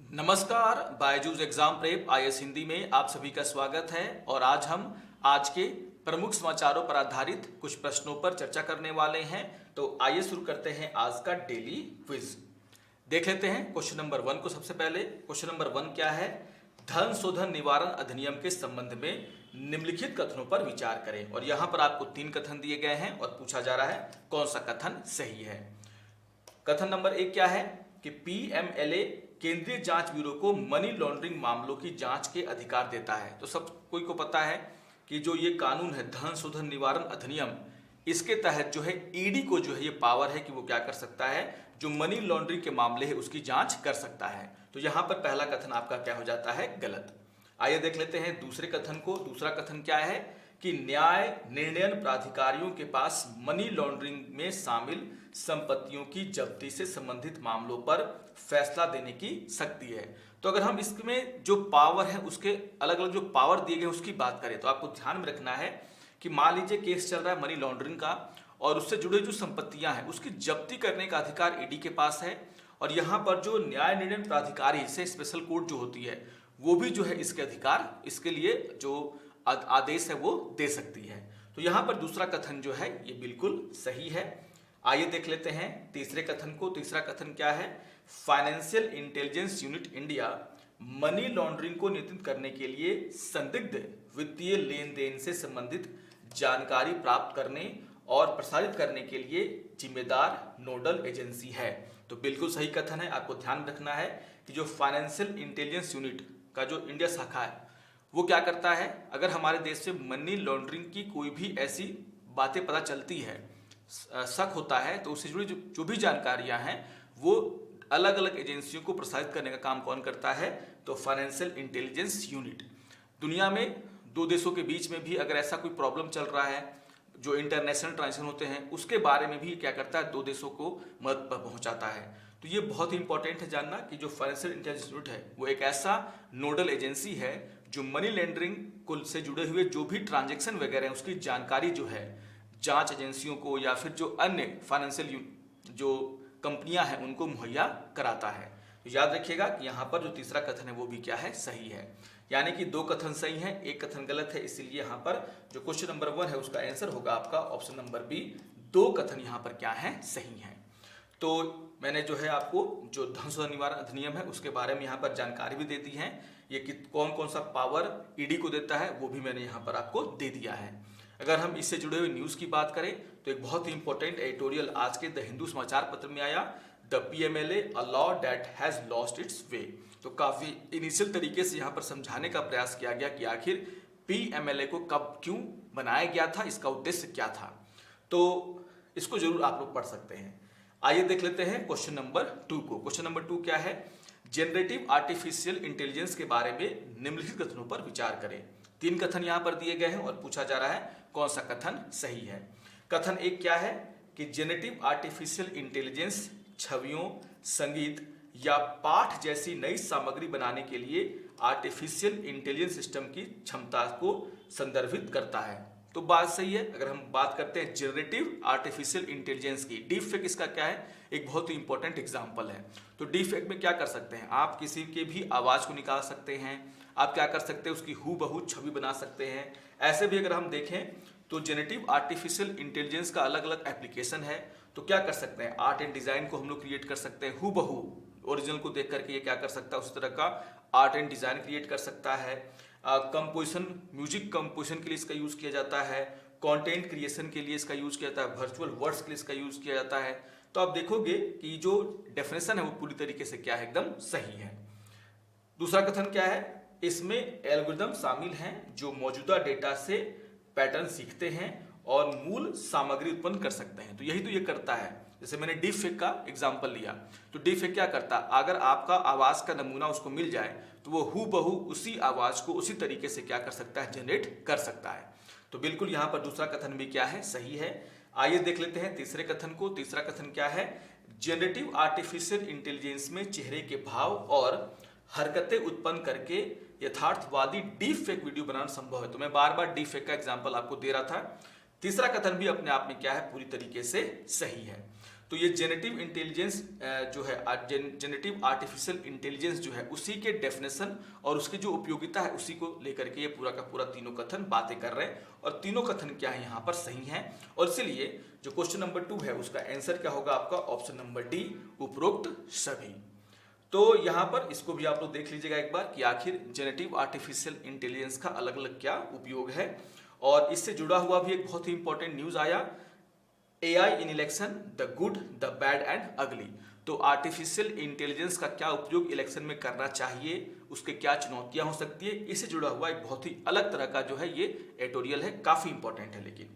नमस्कार, Byju's exam prep IAS Hindi में आप सभी का स्वागत है। और आज हम आज के प्रमुख समाचारों पर आधारित कुछ प्रश्नों पर चर्चा करने वाले हैं। तो आइए शुरू करते हैं आज का डेली क्विज। देख लेते हैं क्वेश्चन नंबर 1 को। सबसे पहले क्वेश्चन नंबर 1 क्या है? धन शोधन निवारण अधिनियम के संबंध में निम्नलिखित कथनों पर विचार करें। और यहां पर आपको 3 कथन दिए गए हैं और पूछा जा रहा है कौन सा कथन सही है। कथन नंबर 1 क्या है कि पीएमएलए केंद्रीय जांच ब्यूरो को मनी लॉन्ड्रिंग मामलों की जांच के अधिकार देता है। तो सब कोई को पता है कि जो ये कानून है धन शोधन निवारण अधिनियम, इसके तहत जो है ईडी को जो है ये पावर है कि वो क्या कर सकता है, जो मनी लॉन्ड्रिंग के मामले है उसकी जांच कर सकता है। तो यहां पर पहला कथन आपका क्या हो जाता है? गलत। आइए देख लेते हैं दूसरे कथन को। दूसरा कथन क्या है कि न्याय निर्णयन प्राधिकारियों के पास मनी लॉन्ड्रिंग में शामिल संपत्तियों की जब्ती से संबंधित मामलों पर फैसला देने की शक्ति है। तो अगर हम इसमें जो पावर है उसके अलग अलग जो पावर दिए गए उसकी बात करें तो आपको ध्यान में रखना है कि मान लीजिए केस चल रहा है मनी लॉन्ड्रिंग का और उससे जुड़े जो संपत्तियां हैं उसकी जब्ती करने का अधिकार ईडी के पास है। और यहाँ पर जो न्याय निर्णय प्राधिकारी से स्पेशल कोर्ट जो होती है वो भी जो है इसके अधिकार, इसके लिए जो आदेश है वो दे सकती है। तो यहाँ पर दूसरा कथन जो है ये बिल्कुल सही है। आइए देख लेते हैं तीसरे कथन को। तीसरा कथन क्या है? Financial intelligence unit India money laundering को नियंत्रित करने के लिए संदिग्ध वित्तीय लेन देन से संबंधित जानकारी प्राप्त करने और प्रसारित करने के लिए जिम्मेदार नोडल एजेंसी है। तो बिल्कुल सही कथन है। आपको ध्यान रखना है कि जो फाइनेंशियल इंटेलिजेंस यूनिट का जो इंडिया शाखा है वो क्या करता है, अगर हमारे देश से मनी लॉन्ड्रिंग की कोई भी ऐसी बातें पता चलती है, शक होता है, तो उससे जुड़ी जो भी जानकारियां हैं वो अलग अलग एजेंसियों को प्रसारित करने का काम कौन करता है? तो फाइनेंशियल इंटेलिजेंस यूनिट। दुनिया में दो देशों के बीच में भी अगर ऐसा कोई प्रॉब्लम चल रहा है, जो इंटरनेशनल ट्रांजेक्शन होते हैं उसके बारे में भी क्या करता है, दो देशों को मदद पहुंचाता है। तो ये बहुत ही इंपॉर्टेंट है जानना कि जो फाइनेंशियल इंटेलिजेंस यूनिट है वो एक ऐसा नोडल एजेंसी है जो मनी लॉन्ड्रिंग को से जुड़े हुए जो भी ट्रांजेक्शन वगैरह है उसकी जानकारी जो है जांच एजेंसियों को या फिर जो अन्य फाइनेंशियल जो कंपनियां हैं उनको मुहैया कराता है। तो याद रखिएगा कि यहाँ पर जो तीसरा कथन है वो भी क्या है? सही है। यानी कि 2 कथन सही हैं, 1 कथन गलत है। इसीलिए यहाँ पर जो क्वेश्चन नंबर 1 है उसका आंसर होगा आपका ऑप्शन नंबर बी। 2 कथन यहाँ पर क्या है? सही है। तो मैंने जो है आपको जो धन शोधन निवारण अधिनियम है उसके बारे में यहाँ पर जानकारी भी दे दी है। ये कि कौन कौन सा पावर ईडी को देता है वो भी मैंने यहाँ पर आपको दे दिया है। अगर हम इससे जुड़े हुए न्यूज़ की बात करें तो एक बहुत ही इंपॉर्टेंट एडिटोरियल आज के द हिंदू समाचार पत्र में आया, the PMLA a law that has lost its way. तो काफ़ी इनिशियल तरीके से यहाँ पर समझाने का प्रयास किया गया कि आखिर पीएमएलए को कब क्यों बनाया गया था, इसका उद्देश्य क्या था। तो इसको जरूर आप लोग पढ़ सकते हैं। आइए देख लेते हैं क्वेश्चन नंबर 2 को। क्वेश्चन नंबर 2 क्या है? जनरेटिव आर्टिफिशियल इंटेलिजेंस के बारे में निम्नलिखित कथनों पर विचार करें। 3 कथन यहाँ पर दिए गए हैं और पूछा जा रहा है कौन सा कथन सही है। कथन 1 क्या है कि जनरेटिव आर्टिफिशियल इंटेलिजेंस छवियों, संगीत या पाठ जैसी नई सामग्री बनाने के लिए आर्टिफिशियल इंटेलिजेंस सिस्टम की क्षमता को संदर्भित करता है। तो बात सही है। अगर हम बात करते हैं जनरेटिव आर्टिफिशियल इंटेलिजेंस की, डीप फेक इसका क्या है? एक बहुत ही इंपॉर्टेंट एग्जांपल है। तो डीप फेक में क्या कर सकते हैं, आप किसी के भी आवाज को निकाल सकते हैं, आप क्या कर सकते हैं उसकी हूबहू छवि बना सकते हैं। ऐसे भी अगर हम देखें तो जनरेटिव आर्टिफिशियल इंटेलिजेंस का अलग अलग एप्लीकेशन है। तो क्या कर सकते हैं, आर्ट एंड डिजाइन को हम लोग क्रिएट कर सकते हैं, हूबहू ओरिजिनल को देख करके ये क्या कर सकता है उस तरह का आर्ट एंड डिजाइन क्रिएट कर सकता है। कंपोजिशन, म्यूजिक कंपोजिशन के लिए इसका यूज किया जाता है, कंटेंट क्रिएशन के लिए इसका यूज किया जाता है, वर्चुअल वर्ड्स के लिए इसका यूज किया जाता है। तो आप देखोगे कि जो डेफिनेशन है वो पूरी तरीके से क्या है, एकदम सही है। दूसरा कथन क्या है? इसमें एल्गोरिदम शामिल हैं जो मौजूदा डेटा से पैटर्न सीखते हैं और मूल सामग्री उत्पन्न कर सकते हैं। तो यही तो ये करता है। जैसे मैंने डीप फेक का एग्जांपल लिया, तो डीप फेक क्या करता है, अगर आपका आवाज का नमूना उसको मिल जाए तो वो हूबहू उसी आवाज को उसी तरीके से क्या कर सकता है, जनरेट कर सकता है। तो बिल्कुल यहाँ पर दूसरा कथन भी क्या है, सही है। आइए देख लेते हैं तीसरे कथन को। तीसरा कथन क्या है? जनरेटिव आर्टिफिशियल इंटेलिजेंस में चेहरे के भाव और हरकतें उत्पन्न करके यथार्थवादी डीप फेक वीडियो बनाना संभव है। तो मैं बार बार डीप फेक का एग्जांपल आपको दे रहा था। तीसरा कथन भी अपने आप में क्या है, पूरी तरीके से सही है। तो ये जेनेटिव इंटेलिजेंस जो है, जेनेटिव आर्टिफिशियल इंटेलिजेंस जो है, उसी के डेफिनेशन और उसकी जो उपयोगिता है उसी को लेकर के ये पूरा का पूरा तीनों कथन बातें कर रहे हैं। और तीनों कथन क्या है यहाँ पर सही हैं। और इसीलिए जो क्वेश्चन नंबर 2 है उसका आंसर क्या होगा आपका ऑप्शन नंबर डी, उपरोक्त सभी। तो यहाँ पर इसको भी आप लोग देख लीजिएगा एक बार कि आखिर जेनेटिव आर्टिफिशियल इंटेलिजेंस का अलग अलग क्या उपयोग है। और इससे जुड़ा हुआ भी एक बहुत ही इंपॉर्टेंट न्यूज आया, AI in election, the good the bad and अगली। तो आर्टिफिशियल इंटेलिजेंस का क्या उपयोग इलेक्शन में करना चाहिए, उसके क्या चुनौतियां हो सकती है, इससे जुड़ा हुआ एक बहुत ही अलग तरह का जो है ये एडिटोरियल है, काफी इंपॉर्टेंट है। लेकिन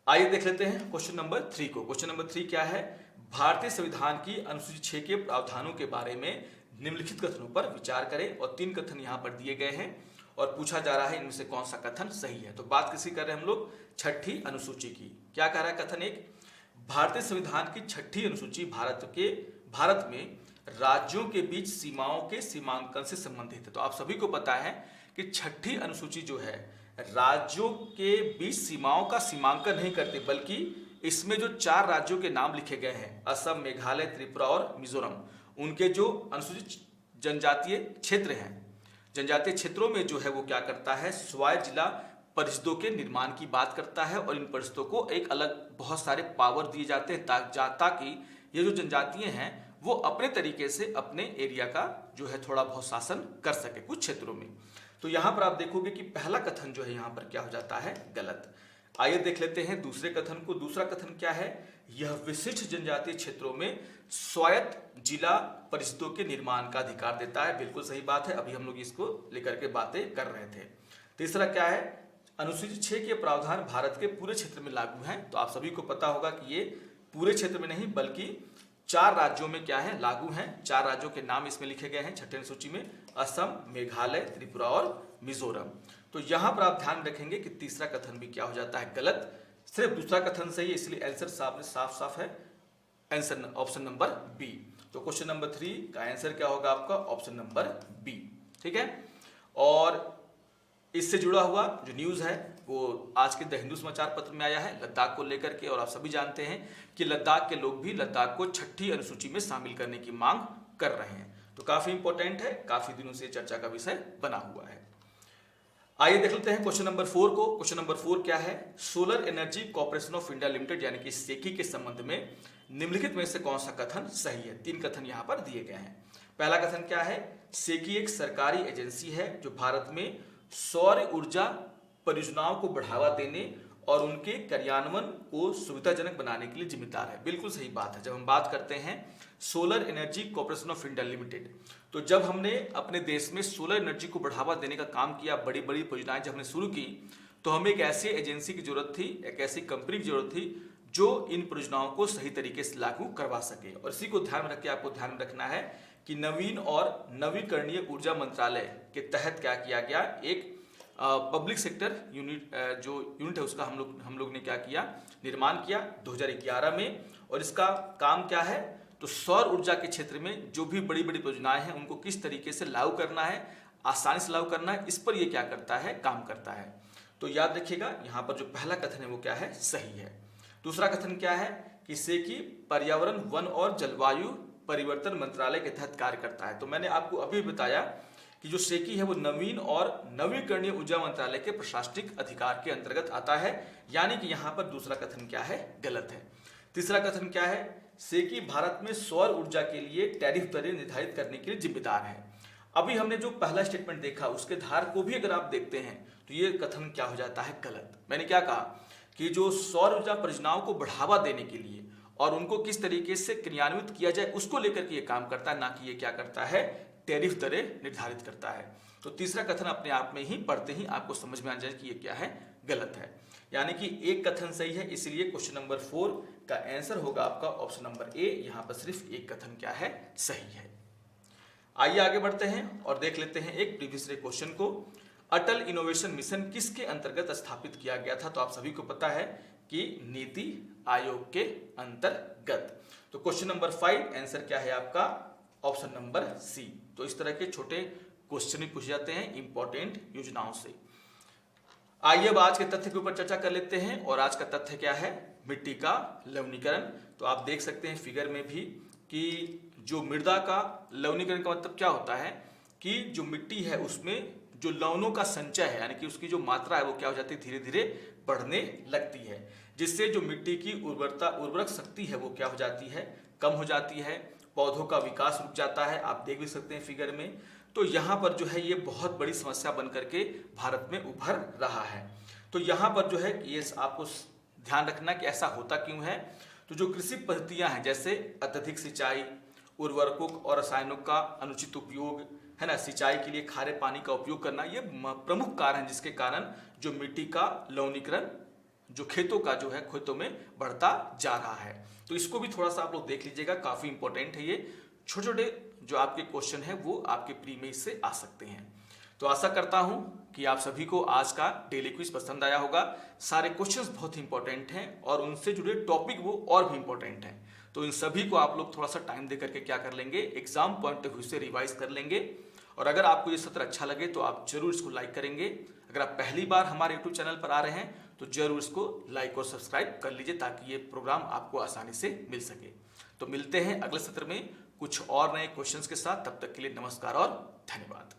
आइए देख लेते हैं क्वेश्चन नंबर 3 को। क्वेश्चन नंबर 3 क्या है, भारतीय संविधान की अनुसूची 6 के प्रावधानों के बारे में निम्नलिखित कथनों पर विचार करें। और 3 कथन यहाँ पर दिए गए हैं और पूछा जा रहा है इनमें से कौन सा कथन सही है। तो बात किसी कर रहे हैं हम लोग, छठी अनुसूची की। क्या कह रहा है कथन 1, भारतीय संविधान की छठी अनुसूची भारत में राज्यों के बीच सीमाओं के सीमांकन से संबंधित है। तो आप सभी को पता है कि छठी अनुसूची जो है राज्यों के बीच सीमाओं का सीमांकन नहीं करती, बल्कि इसमें जो 4 राज्यों के नाम लिखे गए हैं, असम, मेघालय, त्रिपुरा और मिजोरम, उनके जो अनुसूचित जनजातीय क्षेत्र हैं, जनजातीय क्षेत्रों में जो है वो क्या करता है, स्वायत्त जिला परिषदों के निर्माण की बात करता है। और इन परिषदों को एक अलग बहुत सारे पावर दिए जाते हैं ताकि ये जो जनजातीय हैं वो अपने तरीके से अपने एरिया का जो है थोड़ा बहुत शासन कर सके कुछ क्षेत्रों में। तो यहाँ पर आप देखोगे कि पहला कथन जो है यहाँ पर क्या हो जाता है, गलत। आइए देख लेते हैं दूसरे कथन को। दूसरा कथन क्या है, यह विशिष्ट जनजातीय क्षेत्रों में स्वायत्त जिला परिषदों के निर्माण का अधिकार देता है। बिल्कुल सही बात है, अभी हम लोग इसको लेकर के बातें कर रहे थे। तीसरा क्या है, अनुसूची 6 के प्रावधान भारत के पूरे क्षेत्र में लागू हैं। तो आप सभी को पता होगा कि ये पूरे क्षेत्र में नहीं बल्कि 4 राज्यों में क्या है, लागू हैं। 4 राज्यों के नाम इसमें लिखे गए हैं छठी अनुसूची में, असम, मेघालय, त्रिपुरा और मिजोरम। तो यहां पर आप ध्यान रखेंगे कि तीसरा कथन भी क्या हो जाता है, गलत। सिर्फ दूसरा कथन सही है, इसलिए आंसर साफ साफ है, आंसर ऑप्शन नंबर बी। तो क्वेश्चन नंबर 3 का आंसर क्या होगा आपका, ऑप्शन नंबर बी। ठीक है। और इससे जुड़ा हुआ जो न्यूज है वो आज के द हिंदू समाचार पत्र में आया है लद्दाख को लेकर के। और आप सभी जानते हैं कि लद्दाख के लोग भी लद्दाख को छठी अनुसूची में शामिल करने की मांग कर रहे हैं। तो काफी इंपॉर्टेंट है, काफी दिनों से चर्चा का विषय बना हुआ है। आइए देख लेते हैं क्वेश्चन नंबर 4 को। क्वेश्चन नंबर 4 क्या है, solar energy corporation of India limited यानी कि सेकी के संबंध में निम्नलिखित में से कौन सा कथन सही है। 3 कथन यहां पर दिए गए हैं। पहला कथन क्या है, सेकी एक सरकारी एजेंसी है जो भारत में सौर ऊर्जा परियोजनाओं को बढ़ावा देने और उनके कार्यान्वयन को सुविधाजनक बनाने के लिए जिम्मेदार है। बिल्कुल सही बात है। जब हम बात करते हैं solar energy corporation of India limited, तो जब हमने अपने देश में सोलर एनर्जी को बढ़ावा देने का काम किया, बड़ी बड़ी परियोजनाएं जब हमने शुरू की, तो हमें एक ऐसी एजेंसी की जरूरत थी, एक ऐसी कंपनी की जरूरत थी जो इन परियोजनाओं को सही तरीके से लागू करवा सके। और इसी को ध्यान में रख के आपको ध्यान में रखना है कि नवीन और नवीकरणीय ऊर्जा मंत्रालय के तहत क्या किया गया, एक पब्लिक सेक्टर यूनिट है उसका हम लोग ने क्या किया, निर्माण किया 2011 में। और इसका काम क्या है, तो सौर ऊर्जा के क्षेत्र में जो भी बड़ी बड़ी परियोजनाएं हैं उनको किस तरीके से लागू करना है, आसानी से लागू करना है, इस पर ये क्या करता है, काम करता है। तो याद रखिएगा यहाँ पर जो पहला कथन है वो क्या है, सही है। दूसरा कथन क्या है कि सेकी पर्यावरण, वन और जलवायु परिवर्तन मंत्रालय के तहत कार्य करता है। तो मैंने आपको अभी बताया कि जो सेकी है वो नवीन और नवीकरणीय ऊर्जा मंत्रालय के प्रशासनिक अधिकार के अंतर्गत आता है, यानी कि यहाँ पर दूसरा कथन क्या है, गलत है। तीसरा कथन क्या है, सेकी भारत में सौर ऊर्जा के लिए टैरिफ दरें निर्धारित करने के लिए जिम्मेदार है। अभी हमने जो पहला स्टेटमेंट देखा उसके धार को भी अगर आप देखते हैं तो ये कथन क्या हो जाता है, गलत। मैंने क्या कहा कि जो सौर ऊर्जा परियोजनाओं को बढ़ावा देने के लिए और उनको किस तरीके से क्रियान्वित किया जाए उसको लेकर के ये काम करता है, ना कि ये क्या करता है, टैरिफ दरें निर्धारित करता है। तो तीसरा कथन अपने आप में ही पढ़ते ही आपको समझ में आ जाए कि ये क्या है, गलत है। यानी कि एक कथन सही है, इसलिए क्वेश्चन नंबर 4 का आंसर होगा आपका ऑप्शन नंबर ए। यहां पर सिर्फ एक कथन क्या है, सही है। आइए आगे बढ़ते हैं और देख लेते हैं एक प्रीवियस क्वेश्चन को। अटल इनोवेशन मिशन किसके अंतर्गत स्थापित किया गया था। तो आप सभी को पता है कि नीति आयोग के अंतर्गत। तो क्वेश्चन नंबर 5 आंसर क्या है आपका, ऑप्शन नंबर सी। तो इस तरह के छोटे क्वेश्चन भी पूछे जाते हैं इंपॉर्टेंट योजनाओं से। आइए अब आज के तथ्य के ऊपर चर्चा कर लेते हैं। और आज का तथ्य क्या है, मिट्टी का लवणीकरण। तो आप देख सकते हैं फिगर में भी कि जो मृदा का लवणीकरण का मतलब क्या होता है कि जो मिट्टी है उसमें जो लवणों का संचय है, यानी कि उसकी जो मात्रा है वो क्या हो जाती है, धीरे धीरे बढ़ने लगती है, जिससे जो मिट्टी की उर्वरक शक्ति है वो क्या हो जाती है, कम हो जाती है, पौधों का विकास रुक जाता है। आप देख भी सकते हैं फिगर में। तो यहाँ पर जो है ये बहुत बड़ी समस्या बन करके भारत में उभर रहा है। तो यहाँ पर जो है ये आपको ध्यान रखना कि ऐसा होता क्यों है। तो जो कृषि पद्धतियां हैं जैसे अत्यधिक सिंचाई, उर्वरकों और रसायनों का अनुचित उपयोग, है ना, सिंचाई के लिए खारे पानी का उपयोग करना, ये प्रमुख कारण है जिसके कारण जो मिट्टी का लवणीकरण जो खेतों का जो है खेतों में बढ़ता जा रहा है। तो इसको भी थोड़ा सा आप लोग देख लीजिएगा, काफी इंपॉर्टेंट है ये। छोटे छोटे जो आपके क्वेश्चन है वो आपके प्री में से आ सकते हैं। तो आशा करता हूं कि आप सभी को आज का डेली क्विज पसंद आया होगा। सारे क्वेश्चंस बहुत इंपॉर्टेंट हैं और उनसे जुड़े टॉपिक वो और भी इंपॉर्टेंट हैं। तो इन सभी को आप लोग थोड़ा सा टाइम दे करके क्या कर लेंगे, एग्जाम पॉइंट ऑफ व्यू से रिवाइज कर लेंगे। और अगर आपको ये सत्र अच्छा लगे तो आप जरूर इसको लाइक करेंगे। अगर आप पहली बार हमारे यूट्यूब चैनल पर आ रहे हैं तो जरूर इसको लाइक और सब्सक्राइब कर लीजिए ताकि ये प्रोग्राम आपको आसानी से मिल सके। तो मिलते हैं अगले सत्र में कुछ और नए क्वेश्चंस के साथ। तब तक के लिए नमस्कार और धन्यवाद।